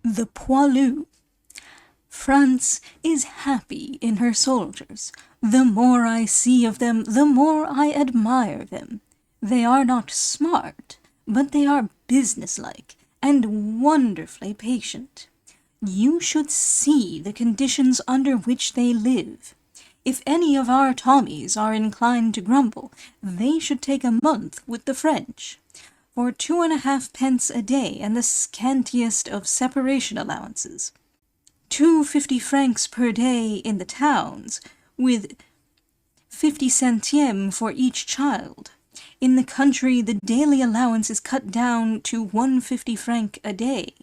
The poilu. France is happy in her soldiers. The more I see of them, the more I admire them. They are not smart, but they are businesslike and wonderfully patient. You should see the conditions under which they live. If any of our Tommies are inclined to grumble, they should take a month with the French. For 2.5 pence a day and the scantiest of separation allowances. 250 francs per day in the towns, with 50 centièmes for each child. In the country, the daily allowance is cut down to 150 francs a day.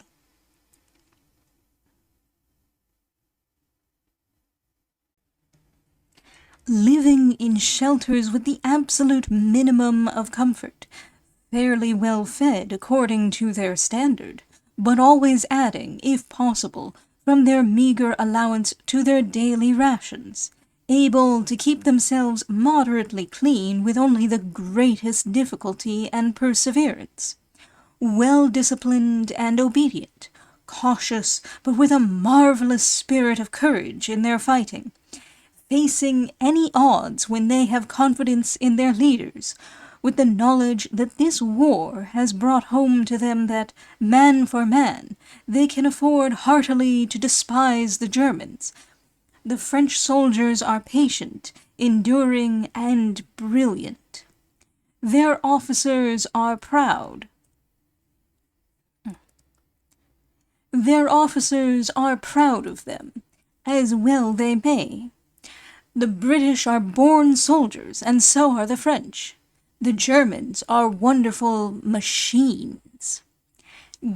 Living in shelters with the absolute minimum of comfort, fairly well fed according to their standard, but always adding, if possible, from their meagre allowance to their daily rations, able to keep themselves moderately clean with only the greatest difficulty and perseverance, well-disciplined and obedient, cautious but with a marvelous spirit of courage in their fighting, facing any odds when they have confidence in their leaders, with the knowledge that this war has brought home to them that, man for man, they can afford heartily to despise the Germans. The French soldiers are patient, enduring, and brilliant. Their officers are proud. Their officers are proud of them, as well they may. The British are born soldiers, and so are the French. The Germans are wonderful machines.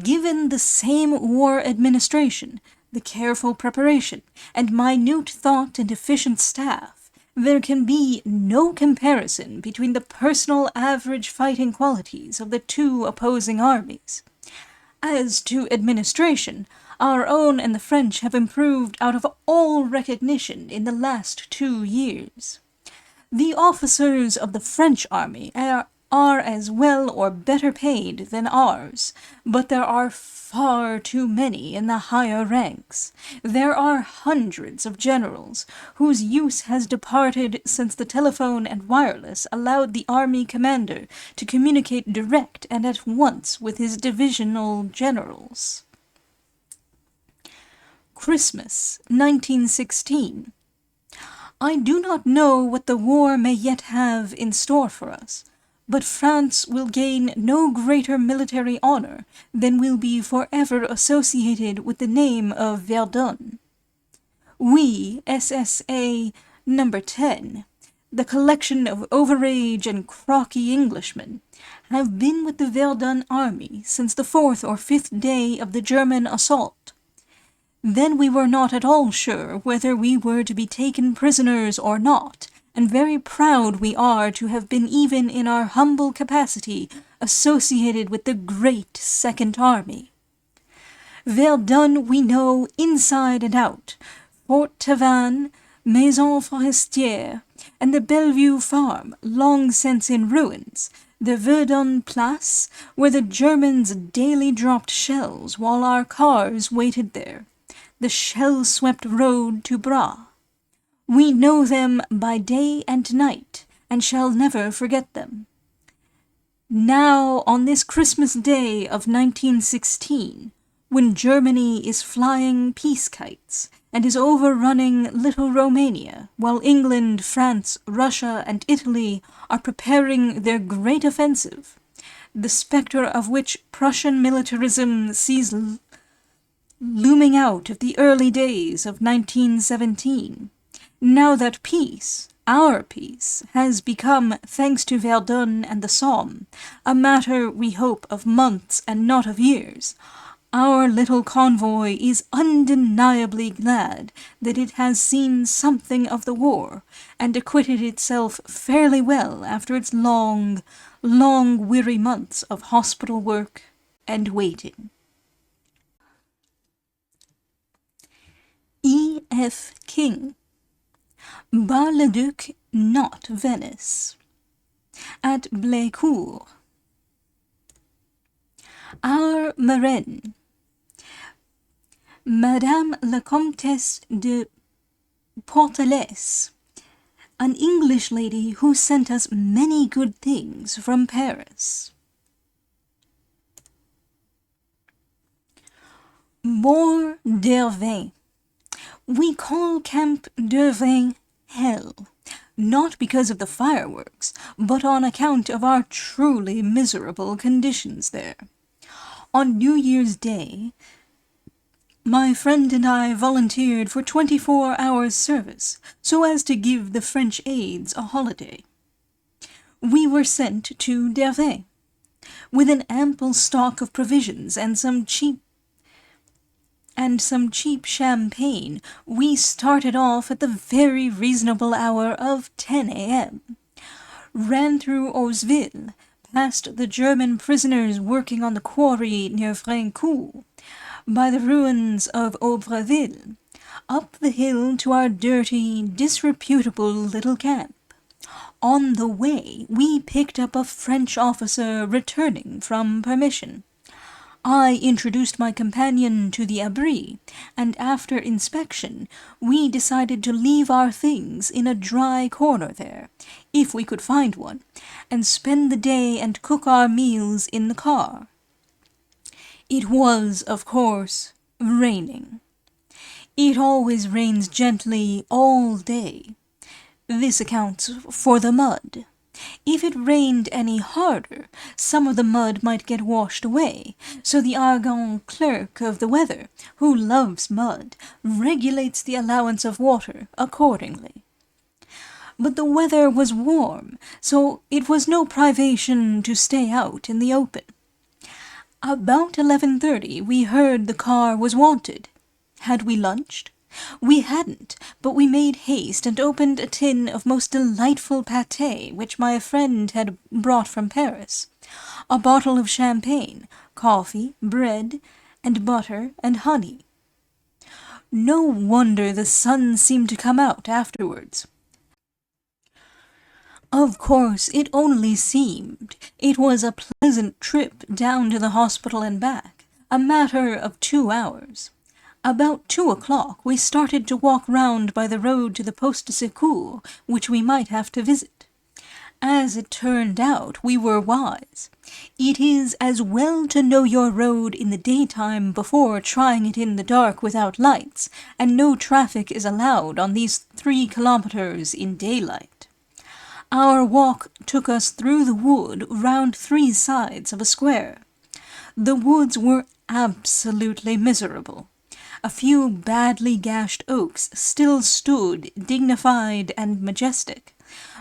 Given the same war administration, the careful preparation, and minute thought and efficient staff, there can be no comparison between the personal average fighting qualities of the two opposing armies. As to administration, our own and the French have improved out of all recognition in the last 2 years. The officers of the French army are as well or better paid than ours, but there are far too many in the higher ranks. There are hundreds of generals, whose use has departed since the telephone and wireless allowed the army commander to communicate direct and at once with his divisional generals. Christmas, 1916. I do not know what the war may yet have in store for us, but France will gain no greater military honor than will be forever associated with the name of Verdun. We, SSA No. 10, the collection of overage and crocky Englishmen, have been with the Verdun army since the 4th or 5th day of the German assault. Then we were not at all sure whether we were to be taken prisoners or not, and very proud we are to have been even in our humble capacity associated with the great Second Army. Verdun we know inside and out, Fort Tavannes, Maison Forestière, and the Bellevue farm, long since in ruins, the Verdun Place, where the Germans daily dropped shells while our cars waited there, the shell-swept road to Bras. We know them by day and night, and shall never forget them. Now, on this Christmas Day of 1916, when Germany is flying peace kites, and is overrunning little Romania, while England, France, Russia, and Italy are preparing their great offensive, the spectre of which Prussian militarism sees looming out of the early days of 1917, now that peace, our peace, has become, thanks to Verdun and the Somme, a matter, we hope, of months and not of years, our little convoy is undeniably glad that it has seen something of the war, and acquitted itself fairly well after its long, weary months of hospital work and waiting. E. F. King. Bar-le-Duc, not Venice. At Blécourt. Our Marraine. Madame la Comtesse de Portelès, an English lady who sent us many good things from Paris. Bourg d'Ervin. We call Camp d'Ervin hell, not because of the fireworks, but on account of our truly miserable conditions there. On New Year's Day, my friend and I volunteered for 24 hours service, so as to give the French aides a holiday. We were sent to d'Ervin, with an ample stock of provisions and some cheap champagne. We started off at the very reasonable hour of 10 a.m., ran through Ausville, past the German prisoners working on the quarry near Francourt, by the ruins of Aubreville, up the hill to our dirty, disreputable little camp. On the way, we picked up a French officer returning from permission. I introduced my companion to the abri, and after inspection, we decided to leave our things in a dry corner there, if we could find one, and spend the day and cook our meals in the car. It was, of course, raining. It always rains gently all day. This accounts for the mud. If it rained any harder, some of the mud might get washed away, so the Argonne clerk of the weather, who loves mud, regulates the allowance of water accordingly. But the weather was warm, so it was no privation to stay out in the open. About 11:30 we heard the car was wanted. Had we lunched? We hadn't, but we made haste and opened a tin of most delightful pâté which my friend had brought from Paris, a bottle of champagne, coffee, bread, and butter and honey. No wonder the sun seemed to come out afterwards. Of course, it only seemed. It was a pleasant trip down to the hospital and back, a matter of 2 hours. About 2 o'clock we started to walk round by the road to the poste de secours, which we might have to visit. As it turned out, we were wise. It is as well to know your road in the daytime before trying it in the dark without lights, and no traffic is allowed on these 3 kilometers in daylight. Our walk took us through the wood round 3 sides of a square. The woods were absolutely miserable. A few badly gashed oaks still stood dignified and majestic,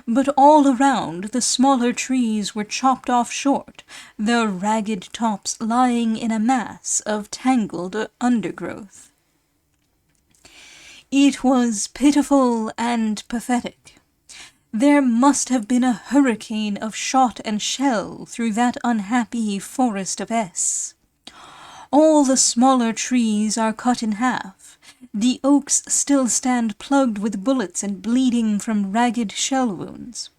but all around the smaller trees were chopped off short, their ragged tops lying in a mass of tangled undergrowth. It was pitiful and pathetic. There must have been a hurricane of shot and shell through that unhappy forest of S. All the smaller trees are cut in half. The oaks still stand plugged with bullets and bleeding from ragged shell wounds.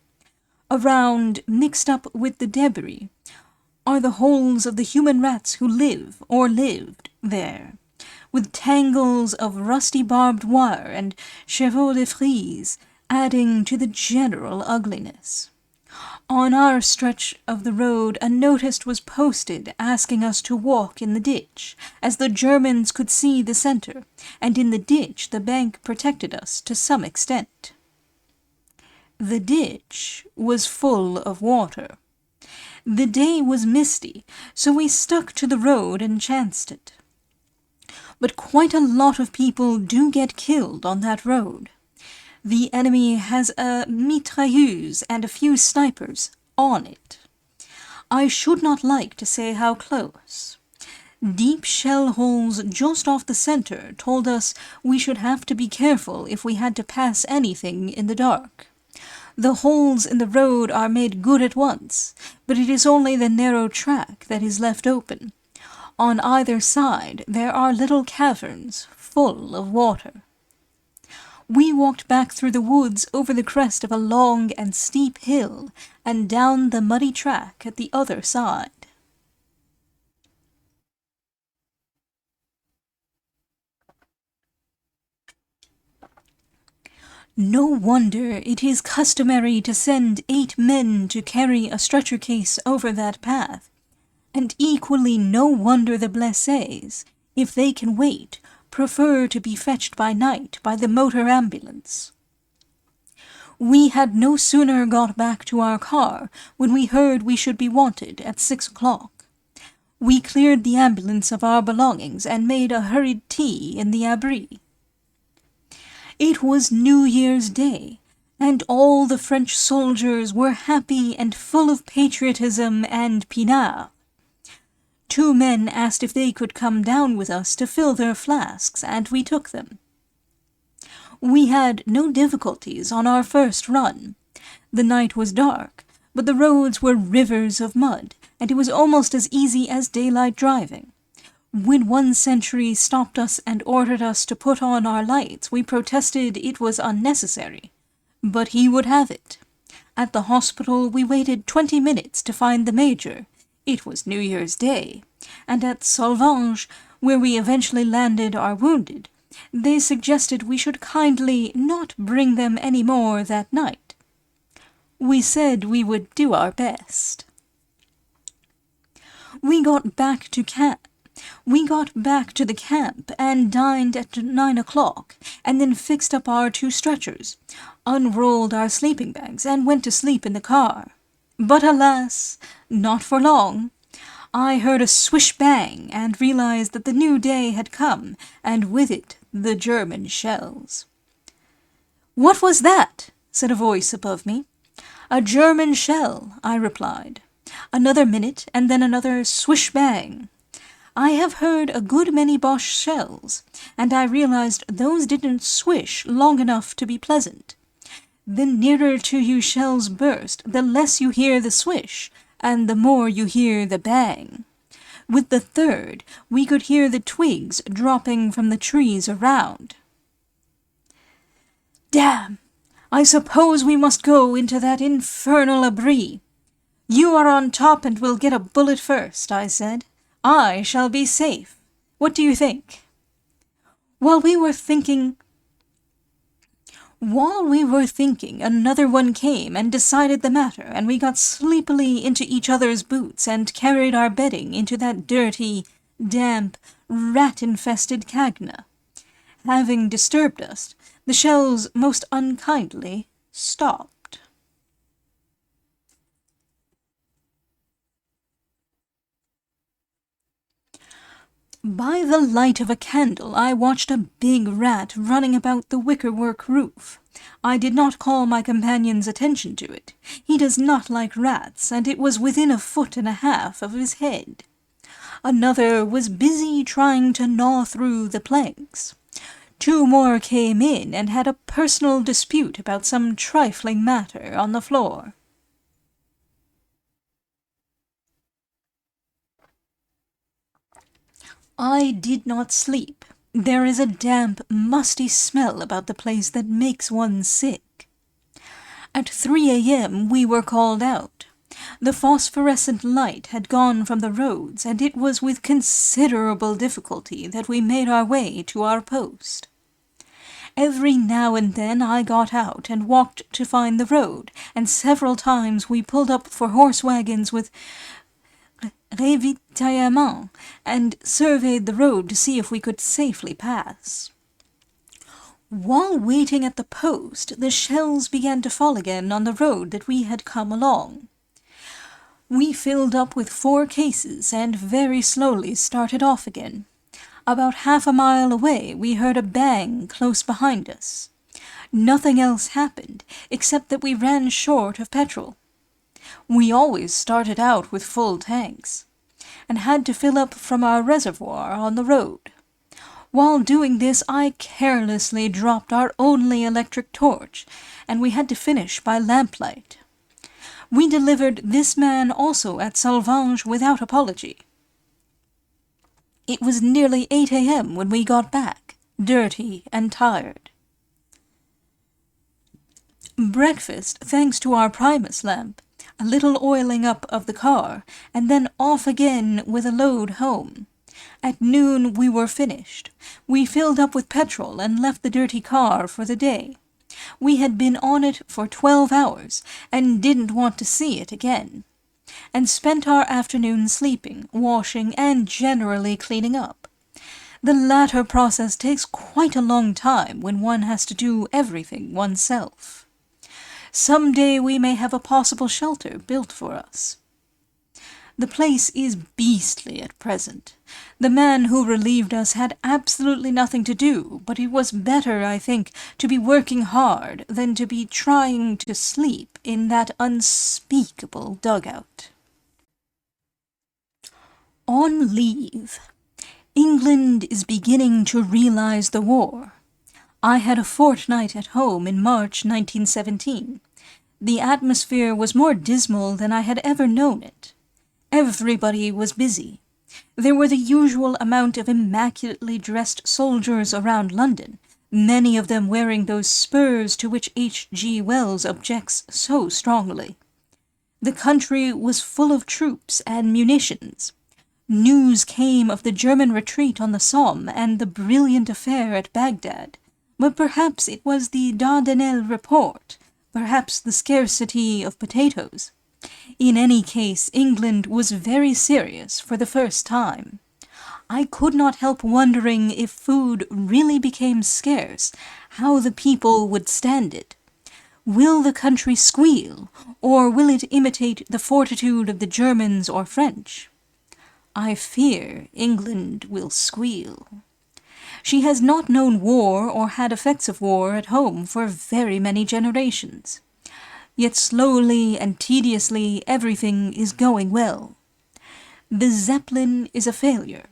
Around, mixed up with the debris, are the holes of the human rats who live or lived there, with tangles of rusty barbed wire and chevaux de frise adding to the general ugliness. On our stretch of the road a notice was posted asking us to walk in the ditch, as the Germans could see the centre, and in the ditch the bank protected us to some extent. The ditch was full of water. The day was misty, so we stuck to the road and chanced it. But quite a lot of people do get killed on that road. The enemy has a mitrailleuse and a few snipers on it. I should not like to say how close. Deep shell holes just off the centre told us we should have to be careful if we had to pass anything in the dark. The holes in the road are made good at once, but it is only the narrow track that is left open. On either side there are little caverns full of water. We walked back through the woods over the crest of a long and steep hill, and down the muddy track at the other side. No wonder it is customary to send 8 men to carry a stretcher case over that path, and equally no wonder the blessés, if they can wait, prefer to be fetched by night by the motor ambulance. We had no sooner got back to our car when we heard we should be wanted at 6 o'clock. We cleared the ambulance of our belongings and made a hurried tea in the abri. It was New Year's Day, and all the French soldiers were happy and full of patriotism and pinard. 2 men asked if they could come down with us to fill their flasks, and we took them. We had no difficulties on our first run. The night was dark, but the roads were rivers of mud, and it was almost as easy as daylight driving. When one sentry stopped us and ordered us to put on our lights, we protested it was unnecessary, but he would have it. At the hospital we waited 20 minutes to find the major. It was New Year's Day, and at Salvange, where we eventually landed our wounded, they suggested we should kindly not bring them any more that night. We said we would do our best. We got back to the camp and dined at 9 o'clock, and then fixed up our 2 stretchers, unrolled our sleeping bags, and went to sleep in the car. But alas, not for long. I heard a swish-bang and realized that the new day had come, and with it the German shells. "What was that?" said a voice above me. "A German shell," I replied. Another minute, and then another swish-bang. I have heard a good many Boche shells, and I realized those didn't swish long enough to be pleasant. The nearer to you shells burst, the less you hear the swish, and the more you hear the bang. With the third, we could hear the twigs dropping from the trees around. "Damn! I suppose we must go into that infernal abri. You are on top and will get a bullet first," I said. "I shall be safe. What do you think?" While we were thinking, another one came and decided the matter, and we got sleepily into each other's boots and carried our bedding into that dirty, damp, rat-infested cagna. Having disturbed us, the shells most unkindly stopped. By the light of a candle I watched a big rat running about the wickerwork roof. I did not call my companion's attention to it. He does not like rats, and it was within 1.5 feet of his head. Another was busy trying to gnaw through the planks. 2 more came in and had a personal dispute about some trifling matter on the floor. I did not sleep. There is a damp, musty smell about the place that makes one sick. At 3 a.m. we were called out. The phosphorescent light had gone from the roads, and it was with considerable difficulty that we made our way to our post. Every now and then I got out and walked to find the road, and several times we pulled up for horse wagons with ravitaillement and surveyed the road to see if we could safely pass. While waiting at the post, the shells began to fall again on the road that we had come along. We filled up with 4 cases and very slowly started off again. About half a mile away we heard a bang close behind us. Nothing else happened, except that we ran short of petrol. We always started out with full tanks, and had to fill up from our reservoir on the road. While doing this, I carelessly dropped our only electric torch, and we had to finish by lamplight. We delivered this man also at Salvange without apology. It was nearly 8 a.m. when we got back, dirty and tired. Breakfast, thanks to our Primus lamp, a little oiling up of the car, and then off again with a load home. At noon we were finished. We filled up with petrol and left the dirty car for the day. We had been on it for 12 hours, and didn't want to see it again, and spent our afternoon sleeping, washing, and generally cleaning up. The latter process takes quite a long time when one has to do everything oneself. Some day we may have a possible shelter built for us. The place is beastly at present. The man who relieved us had absolutely nothing to do, but it was better, I think, to be working hard than to be trying to sleep in that unspeakable dugout. On leave. England is beginning to realize the war. I had a fortnight at home in March 1917. The atmosphere was more dismal than I had ever known it. Everybody was busy. There were the usual amount of immaculately dressed soldiers around London, many of them wearing those spurs to which H.G. Wells objects so strongly. The country was full of troops and munitions. News came of the German retreat on the Somme and the brilliant affair at Baghdad, but perhaps it was the Dardanelles report, perhaps the scarcity of potatoes. In any case, England was very serious for the first time. I could not help wondering if food really became scarce, how the people would stand it. Will the country squeal, or will it imitate the fortitude of the Germans or French? I fear England will squeal. She has not known war or had effects of war at home for very many generations. Yet slowly and tediously everything is going well. The Zeppelin is a failure.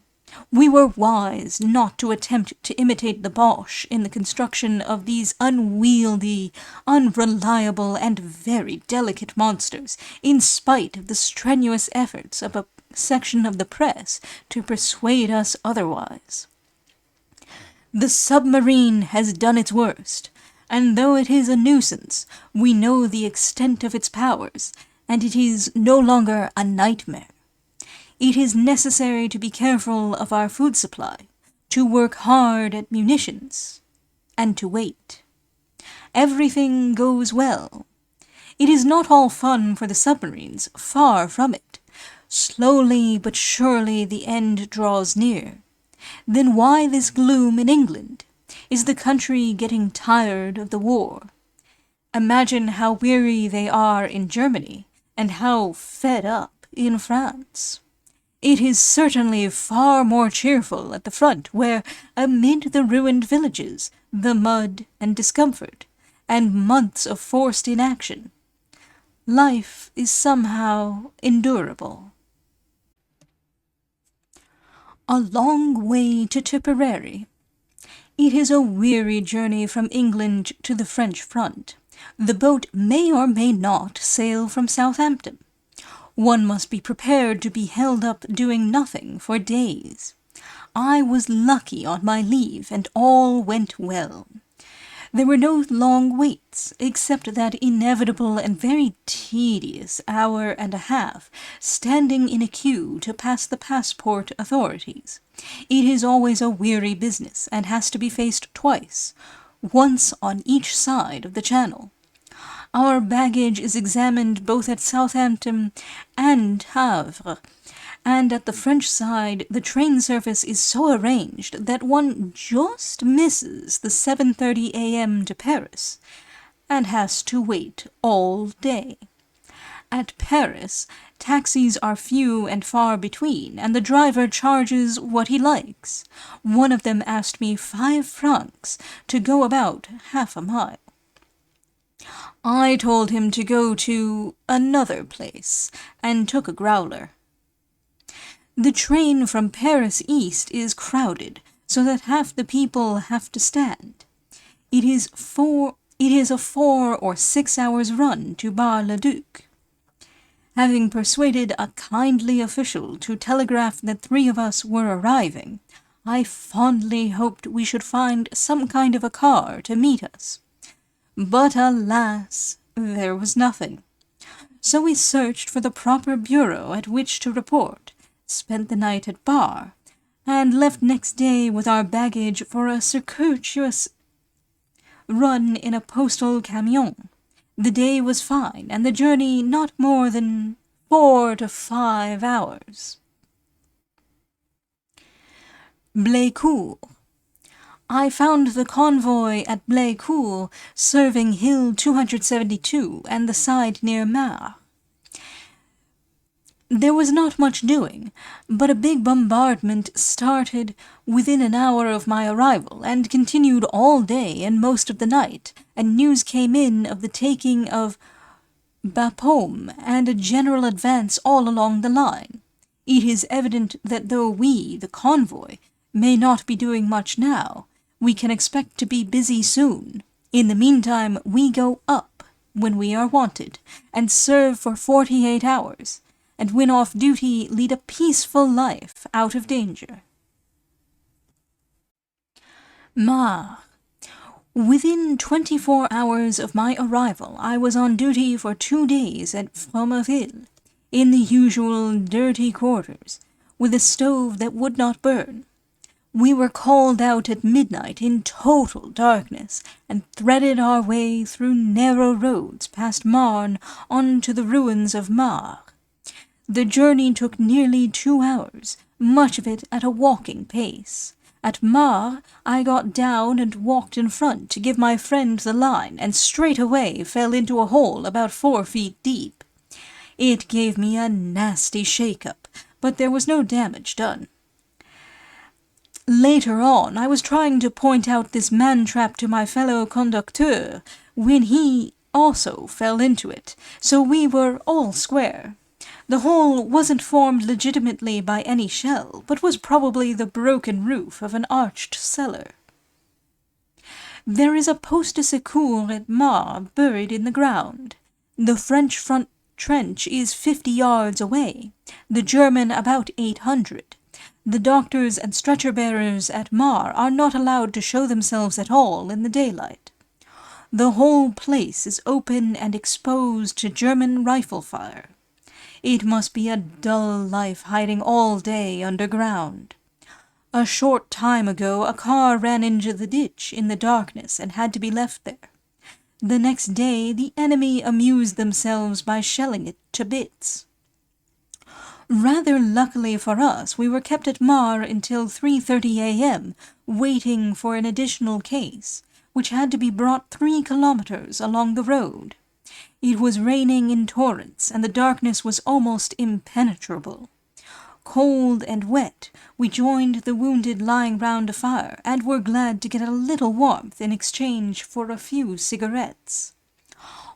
We were wise not to attempt to imitate the Boche in the construction of these unwieldy, unreliable, and very delicate monsters, in spite of the strenuous efforts of a section of the press to persuade us otherwise. The submarine has done its worst, and though it is a nuisance, we know the extent of its powers, and it is no longer a nightmare. It is necessary to be careful of our food supply, to work hard at munitions, and to wait. Everything goes well. It is not all fun for the submarines, far from it. Slowly but surely the end draws near. Then why this gloom in England? Is the country getting tired of the war? Imagine how weary they are in Germany, and how fed up in France. It is certainly far more cheerful at the front, where, amid the ruined villages, the mud and discomfort, and months of forced inaction, life is somehow endurable. A long way to Tipperary. It is a weary journey from England to the French front. The boat may or may not sail from Southampton. One must be prepared to be held up doing nothing for days. I was lucky on my leave, and all went well. There were no long waits, except that inevitable and very tedious hour and a half, standing in a queue to pass the passport authorities. It is always a weary business, and has to be faced twice, once on each side of the Channel. Our baggage is examined both at Southampton and Havre, and at the French side the train service is so arranged that one just misses the 7:30 a.m. to Paris, and has to wait all day. At Paris, taxis are few and far between, and the driver charges what he likes. One of them asked me 5 francs to go about half a mile. I told him to go to another place, and took a growler. The train from Paris east is crowded, so that half the people have to stand. It is a 4 or 6 hours run to Bar-le-Duc. Having persuaded a kindly official to telegraph that 3 of us were arriving, I fondly hoped we should find some kind of a car to meet us. But alas, there was nothing. So we searched for the proper bureau at which to report, spent the night at Bar, and left next day with our baggage for a circuitous run in a postal camion. The day was fine, and the journey not more than 4 to 5 hours. Blécourt. I found the convoy at Blécourt serving Hill 272 and the side near Mars. There was not much doing, but a big bombardment started within an hour of my arrival and continued all day and most of the night, and news came in of the taking of Bapaume and a general advance all along the line. It is evident that though we, the convoy, may not be doing much now, we can expect to be busy soon. In the meantime, we go up when we are wanted, and serve for 48 hours, and when off duty lead a peaceful life out of danger. Mars. Within 24 hours of my arrival, I was on duty for 2 days at Fromerville, in the usual dirty quarters, with a stove that would not burn. We were called out at midnight in total darkness, and threaded our way through narrow roads past Marne on to the ruins of Mars. The journey took nearly 2 hours, much of it at a walking pace. At Mars, I got down and walked in front to give my friend the line, and straightway fell into a hole about 4 feet deep. It gave me a nasty shake-up, but there was no damage done. Later on, I was trying to point out this man-trap to my fellow conducteur, when he also fell into it, so we were all square. The hole wasn't formed legitimately by any shell, but was probably the broken roof of an arched cellar. There is a poste de secours at Mars buried in the ground. The French front trench is 50 yards away, the German about 800. The doctors and stretcher-bearers at Mars are not allowed to show themselves at all in the daylight. The whole place is open and exposed to German rifle fire. It must be a dull life hiding all day underground. A short time ago a car ran into the ditch in the darkness and had to be left there. The next day the enemy amused themselves by shelling it to bits. Rather luckily for us, we were kept at Mars until 3:30 a.m., waiting for an additional case, which had to be brought 3 kilometers along the road. It was raining in torrents, and the darkness was almost impenetrable. Cold and wet, we joined the wounded lying round a fire, and were glad to get a little warmth in exchange for a few cigarettes.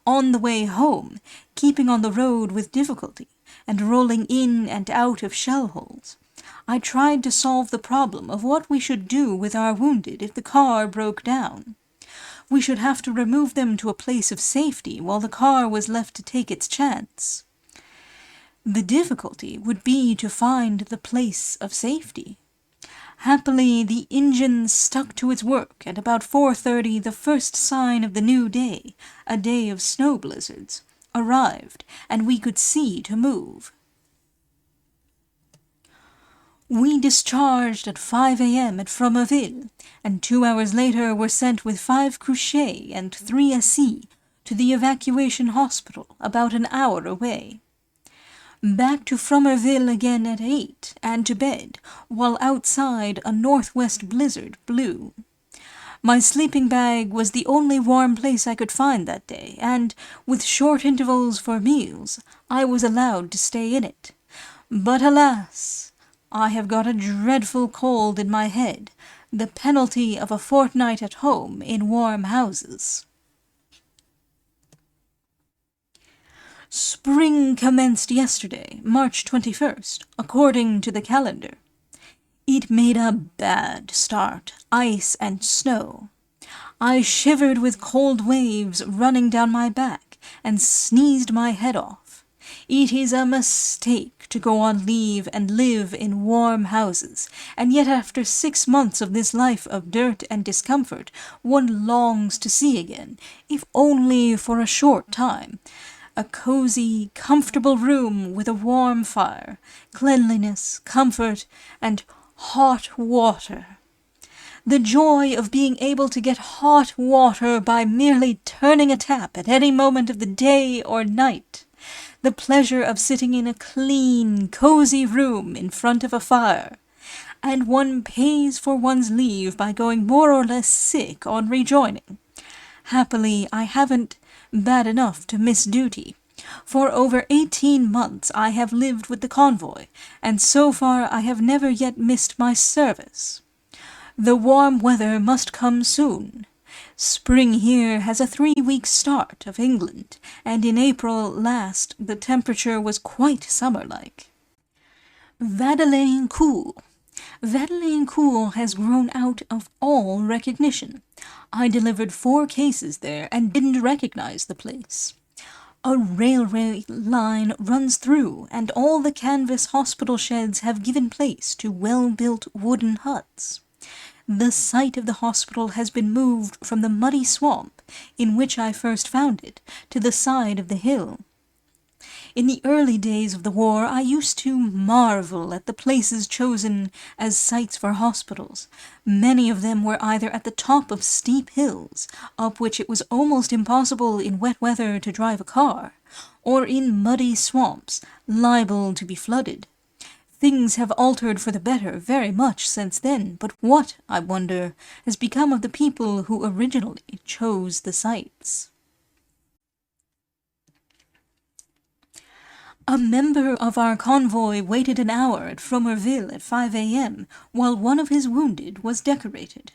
On the way home, keeping on the road with difficulty, and rolling in and out of shell holes, I tried to solve the problem of what we should do with our wounded if the car broke down. We should have to remove them to a place of safety while the car was left to take its chance. The difficulty would be to find the place of safety. Happily, the engine stuck to its work, and about 4:30 the first sign of the new day, a day of snow blizzards, arrived, and we could see to move. We discharged at 5 a.m. at Fromerville, and 2 hours later were sent with 5 couchés and 3 assis to the evacuation hospital about an hour away. Back to Fromerville again at 8, and to bed, while outside a northwest blizzard blew. My sleeping bag was the only warm place I could find that day, and, with short intervals for meals, I was allowed to stay in it. But alas! I have got a dreadful cold in my head, the penalty of a fortnight at home in warm houses. Spring commenced yesterday, March 21st, according to the calendar. It made a bad start, ice and snow. I shivered with cold waves running down my back, and sneezed my head off. It is a mistake to go on leave and live in warm houses, and yet after 6 months of this life of dirt and discomfort, one longs to see again, if only for a short time, a cozy, comfortable room with a warm fire, cleanliness, comfort, and hot water. The joy of being able to get hot water by merely turning a tap at any moment of the day or night. The pleasure of sitting in a clean, cozy room in front of a fire. And one pays for one's leave by going more or less sick on rejoining. Happily, I haven't bad enough to miss duty. For over 18 months I have lived with the convoy, and so far I have never yet missed my service. The warm weather must come soon. Spring here has a 3-week start of England, and in April last the temperature was quite summer-like. Vadelincourt. Vadelincourt has grown out of all recognition. I delivered 4 cases there and didn't recognize the place. A railway line runs through, and all the canvas hospital sheds have given place to well-built wooden huts. The site of the hospital has been moved from the muddy swamp, in which I first found it, to the side of the hill. In the early days of the war, I used to marvel at the places chosen as sites for hospitals. Many of them were either at the top of steep hills, up which it was almost impossible in wet weather to drive a car, or in muddy swamps, liable to be flooded. Things have altered for the better very much since then, but what, I wonder, has become of the people who originally chose the sites? A member of our convoy waited an hour at Fromerville at 5 a.m. while one of his wounded was decorated.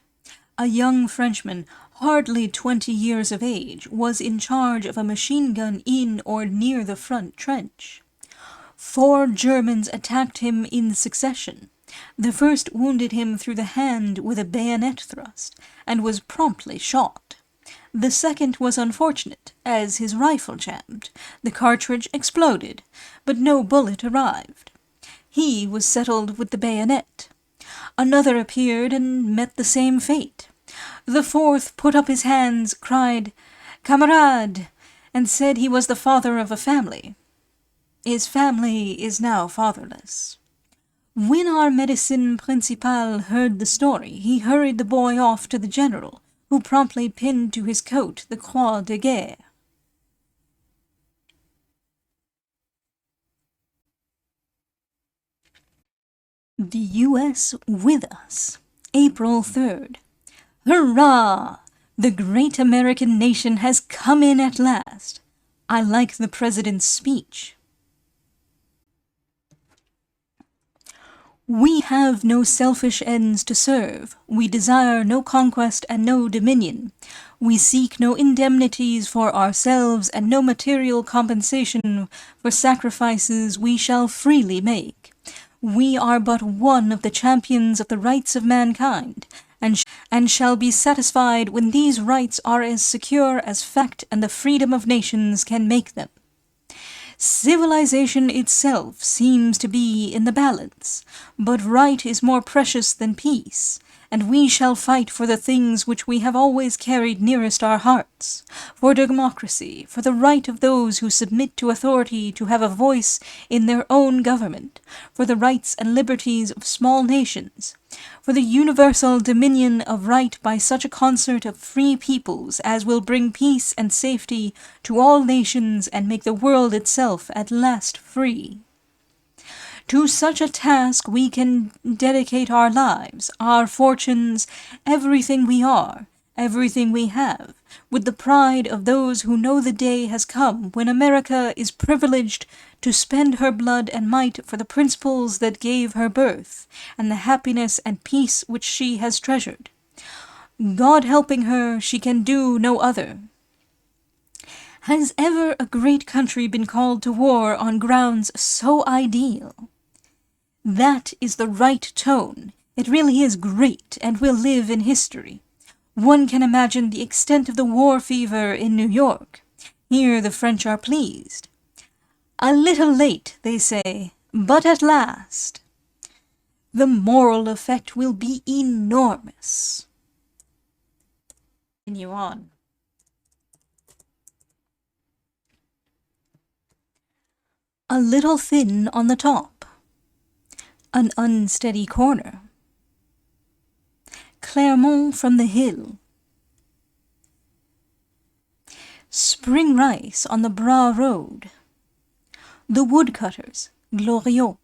A young Frenchman, hardly 20 years of age, was in charge of a machine gun in or near the front trench. 4 Germans attacked him in succession. The first wounded him through the hand with a bayonet thrust, and was promptly shot. The second was unfortunate, as his rifle jammed. The cartridge exploded, but no bullet arrived. He was settled with the bayonet. Another appeared and met the same fate. The fourth put up his hands, cried, "Camarade," and said he was the father of a family. His family is now fatherless. When our médecin principal heard the story, he hurried the boy off to the general, who promptly pinned to his coat the Croix de Guerre. The U.S. with us, April 3rd. Hurrah! The great American nation has come in at last. I like the President's speech. We have no selfish ends to serve. We desire no conquest and no dominion. We seek no indemnities for ourselves and no material compensation for sacrifices we shall freely make. We are but one of the champions of the rights of mankind, and shall be satisfied when these rights are as secure as fact and the freedom of nations can make them. Civilization itself seems to be in the balance, but right is more precious than peace, and we shall fight for the things which we have always carried nearest our hearts, for democracy, for the right of those who submit to authority to have a voice in their own government, for the rights and liberties of small nations, for the universal dominion of right by such a concert of free peoples as will bring peace and safety to all nations and make the world itself at last free. To such a task we can dedicate our lives, our fortunes, everything we are, everything we have, with the pride of those who know the day has come when America is privileged to spend her blood and might for the principles that gave her birth, and the happiness and peace which she has treasured. God helping her, she can do no other. Has ever a great country been called to war on grounds so ideal? That is the right tone. It really is great and will live in history. One can imagine the extent of the war fever in New York. Here the French are pleased. A little late, they say, but at last. The moral effect will be enormous. Continue on. A little thin on the top. An unsteady corner. Clermont from the Hill. Spring rice on the Bras Road. The Woodcutters, Glorieux.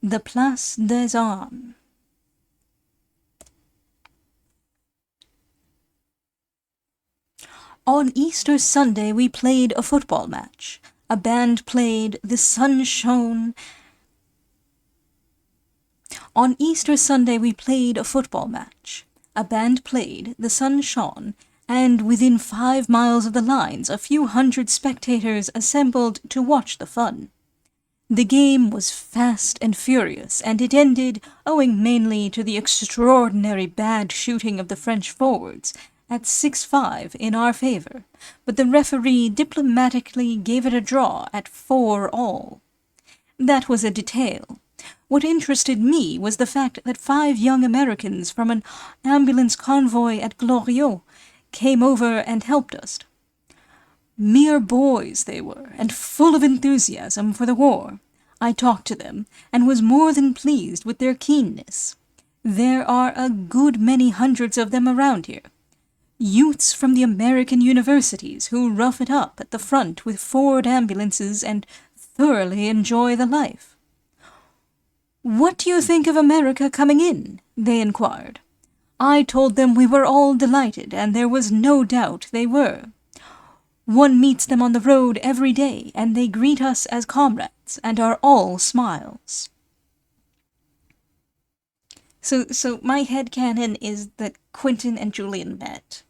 The Place des Armes. On Easter Sunday we played a football match. A band played, the sun shone. On Easter Sunday we played a football match. A band played, the sun shone, and within 5 miles of the lines a few hundred spectators assembled to watch the fun. The game was fast and furious, and it ended, owing mainly to the extraordinary bad shooting of the French forwards, at 6-5 in our favour, but the referee diplomatically gave it a draw at 4-all. That was a detail. What interested me was the fact that 5 young Americans from an ambulance convoy at Glorieux came over and helped us. Mere boys they were, and full of enthusiasm for the war. I talked to them, and was more than pleased with their keenness. There are a good many hundreds of them around here. Youths from the American universities who rough it up at the front with Ford ambulances and thoroughly enjoy the life. "What do you think of America coming in?" they inquired. I told them we were all delighted, and there was no doubt they were. One meets them on the road every day, and they greet us as comrades, and are all smiles. So my headcanon is that Quentin and Julian met.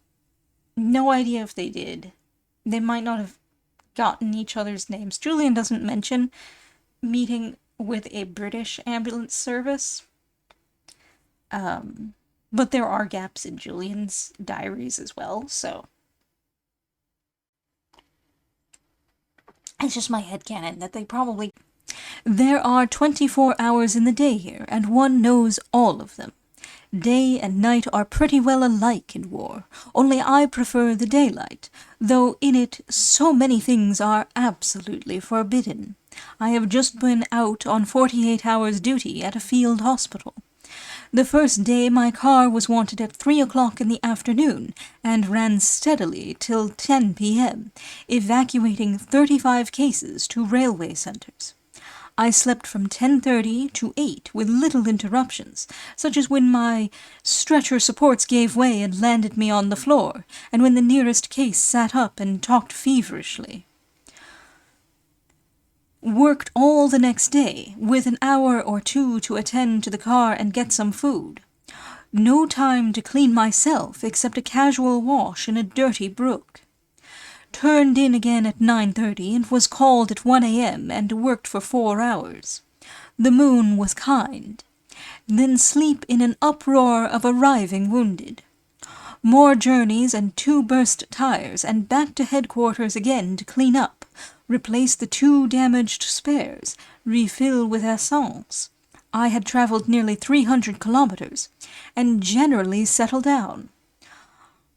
No idea if they did. They might not have gotten each other's names. Julian doesn't mention meeting with a British ambulance service. But there are gaps in Julian's diaries as well, so it's just my headcanon that they probably... There are 24 hours in the day here, and one knows all of them. Day and night are pretty well alike in war, only I prefer the daylight, though in it so many things are absolutely forbidden. I have just been out on 48 hours duty at a field hospital. The first day my car was wanted at 3 o'clock in the afternoon, and ran steadily till 10 p.m., evacuating 35 cases to railway centres. I slept from 10:30 to 8 with little interruptions, such as when my stretcher supports gave way and landed me on the floor, and when the nearest case sat up and talked feverishly. Worked all the next day, with an hour or two to attend to the car and get some food. No time to clean myself except a casual wash in a dirty brook. Turned in again at 9:30 and was called at 1 a.m. and worked for 4 hours. The moon was kind. Then sleep in an uproar of arriving wounded. More journeys and 2 burst tires, and back to headquarters again to clean up, replace the 2 damaged spares, refill with essence. I had travelled nearly 300 kilometers, and generally settled down.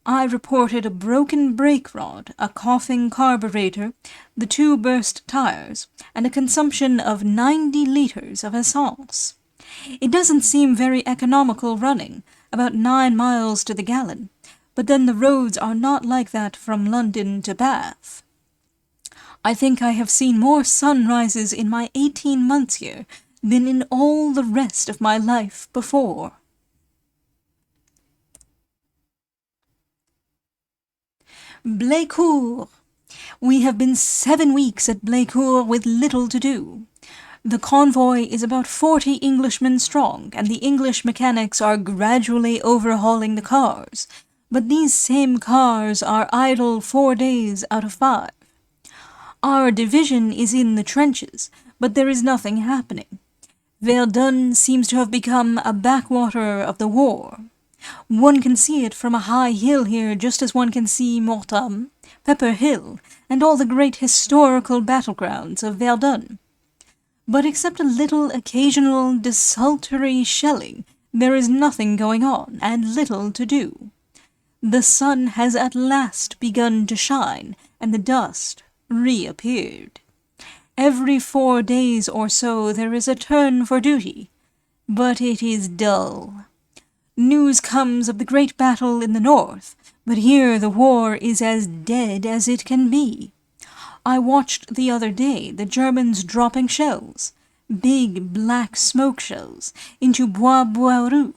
I reported a broken brake rod, a coughing carburetor, the 2 burst tires, and a consumption of 90 litres of essence. It doesn't seem very economical running, about 9 miles to the gallon, but then the roads are not like that from London to Bath. I think I have seen more sunrises in my 18 months here than in all the rest of my life before. Blécourt. We have been 7 weeks at Blécourt with little to do. The convoy is about 40 Englishmen strong, and the English mechanics are gradually overhauling the cars, but these same cars are idle 4 days out of 5. Our division is in the trenches, but there is nothing happening. Verdun seems to have become a backwater of the war. One can see it from a high hill here just as one can see Mortam, Pepper Hill, and all the great historical battlegrounds of Verdun. But except a little occasional desultory shelling, there is nothing going on, and little to do. The sun has at last begun to shine, and the dust reappeared. Every 4 days or so there is a turn for duty, but it is dull. News comes of the great battle in the north, but here the war is as dead as it can be. I watched the other day the Germans dropping shells, big black smoke shells, into Bois Boiroux,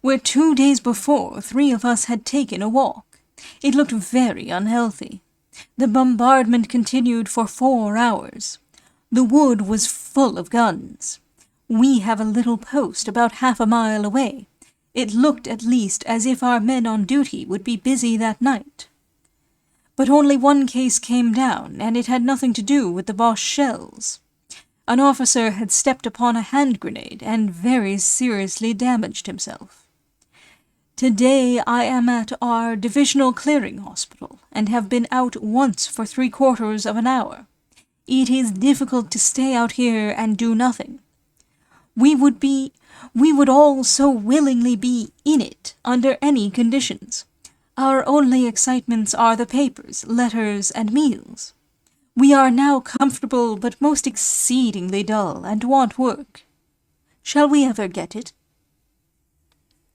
where 2 days before 3 of us had taken a walk. It looked very unhealthy. The bombardment continued for 4 hours. The wood was full of guns. We have a little post about half a mile away. It looked at least as if our men on duty would be busy that night. But only one case came down, and it had nothing to do with the Boche shells. An officer had stepped upon a hand grenade and very seriously damaged himself. Today I am at our divisional clearing hospital, and have been out once for 3/4 of an hour. It is difficult to stay out here and do nothing. We would all so willingly be in it under any conditions. Our only excitements are the papers, letters, and meals. We are now comfortable but most exceedingly dull, and want work. Shall we ever get it?